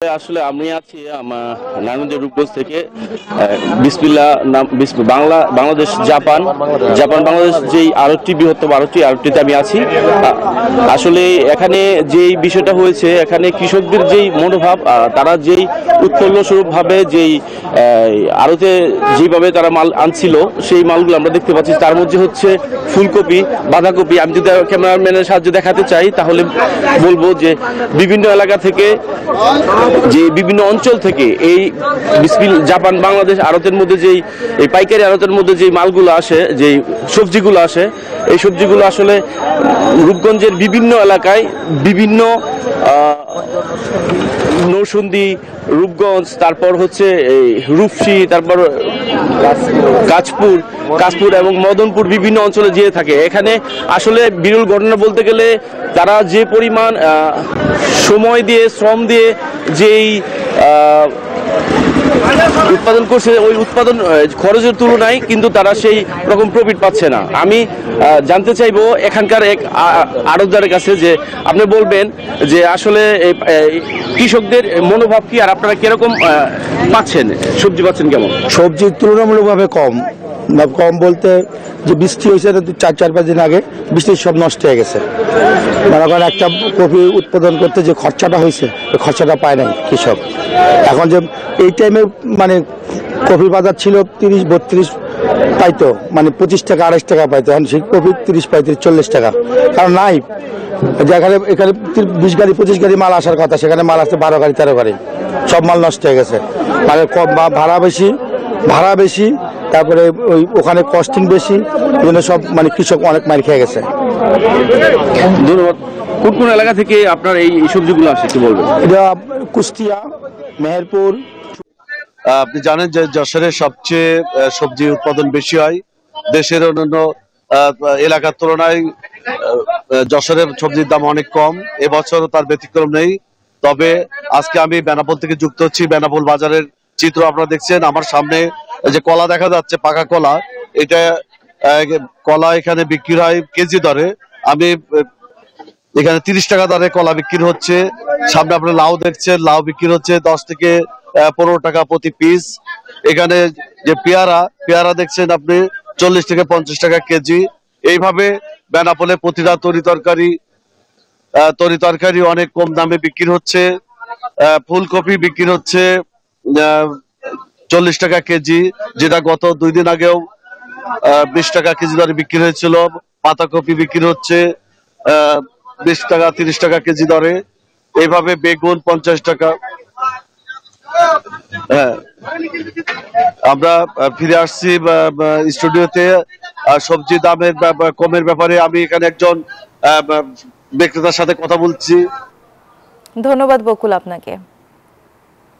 আসলে আমি আছি আমার নারায়ণগঞ্জের রূপগঞ্জ থেকে বিসমিল্লাহ নাম বাংলাদেশ জাপান বাংলাদেশ যেই আরবটি বৃহত্তম আরবটিতে আমি আছি। আসলে এখানে যেই বিষয়টা হয়েছে, এখানে কৃষকদের যেই মনোভাব, তারা যেই উৎফুল্লস্বরূপ ভাবে যেই আড়তে যেভাবে তারা মাল আনছিল, সেই মালগুলো আমরা দেখতে পাচ্ছি। তার মধ্যে হচ্ছে ফুলকপি, বাঁধাকপি। আমি যদি ক্যামেরাম্যানের সাহায্যে দেখাতে চাই তাহলে বলবো যে বিভিন্ন এলাকা থেকে, যে বিভিন্ন অঞ্চল থেকে এই জাপান বাংলাদেশ আড়তের মধ্যে যেই এই পাইকারি আড়তের মধ্যে যেই মালগুলো আসে, যেই সবজিগুলো আসে, এই সবজিগুলো আসলে রূপগঞ্জের বিভিন্ন এলাকায় বিভিন্ন নরসিংদী, রূপগঞ্জ, তারপর হচ্ছে এই রূপসী, তারপর কাশপুর এবং মদনপুর বিভিন্ন অঞ্চলে যেয়ে থাকে। এখানে আসলে বিরল ঘটনা বলতে গেলে তারা যে পরিমাণ সময় দিয়ে, শ্রম দিয়ে যেই উৎপাদন করছে, ওই উৎপাদন খরচের তুলনায় কিন্তু তারা সেই রকম প্রফিট পাচ্ছে না। আমি জানতে চাইবো এখানকার এক আড়তদারের কাছে যে আপনি বলবেন যে আসলে কৃষকদের মনোভাব কি, আর আপনারা কিরকম পাচ্ছেন, সবজি পাচ্ছেন কেমন? সবজি তুলনামূলকভাবে কম বলতে যে বৃষ্টি হয়েছে 4-5 দিন আগে, বৃষ্টি সব নষ্ট হয়ে গেছে। মনে করেন একটা কপি উৎপাদন করতে যে খরচাটা হয়েছে, ওই খরচাটা পায় নাই কৃষক। এখন যে এই টাইমে মানে কপির বাজার ছিল 30-32 পাইতো, মানে 25 টাকা 28 টাকা পাইতো। এখন সেই কপি 30 35 40 টাকা, কারণ নাই। যেখানে এখানে 20 গাড়ি 25 গাড়ি মাল আসার কথা, সেখানে মাল আসছে 12 গাড়ি 13 গাড়ি, সব মাল নষ্ট হয়ে গেছে। মানে কম ভাড়া বেশি, তারপরে ওখানে কস্টিং বেশি, এজন্য সব মানে কৃষক অনেক মার খেয়ে গেছে। ধন্যবাদ। কোন কোন এলাকা থেকে আপনার এই সবজিগুলো আসে একটু বলবেন? এটা কুষ্টিয়া, মেহেরপুর। আপনি জানেন যে যশোরের সবচেয়ে সবজি উৎপাদন বেশি হয় দেশের অন্যান্য এলাকার তুলনায়। যশোরের সবজির দাম অনেক কম, এবছরও তার ব্যতিক্রম নেই। তবে আজকে আমি বেনাপোল থেকে যুক্ত হচ্ছি। বেনাপোল বাজারের চিত্র আপনারা দেখছেন আমার সামনে, যে কলা দেখা যাচ্ছে, পাকা কলা। এটা কলা এখানে বিক্রি হয় কেজি দরে। আমি এখানে 30 টাকা দরে কলা বিক্রি হচ্ছে। সামনে আপনার লাউ দেখছেন, লাউ বিক্রি হচ্ছে 10 থেকে 15 টাকা প্রতি পিস। এখানে যে পেয়ারা দেখছেন আপনি 40 থেকে 50 টাকা কেজি। এইভাবে বেনাপোলে প্রতিটা তরি তরকারি অনেক কম দামে বিক্রি হচ্ছে। ফুলকপি বিক্রি হচ্ছে 40 টাকা কেজি, যেটা গত 2 দিন আগেও 20 টাকা কেজি দরে বিক্রি হয়েছিল। পাতাকপি বিক্রি হচ্ছে 20 টাকা 30 টাকা কেজি দরে। এইভাবে বেগুন 50 টাকা। হ্যাঁ, আমরা ফিরে আসছি স্টুডিওতে। সবজি দামের কমের ব্যাপারে আমি এখানে একজন বিক্রেতার সাথে কথা বলছি। ধন্যবাদ বকুল আপনাকে।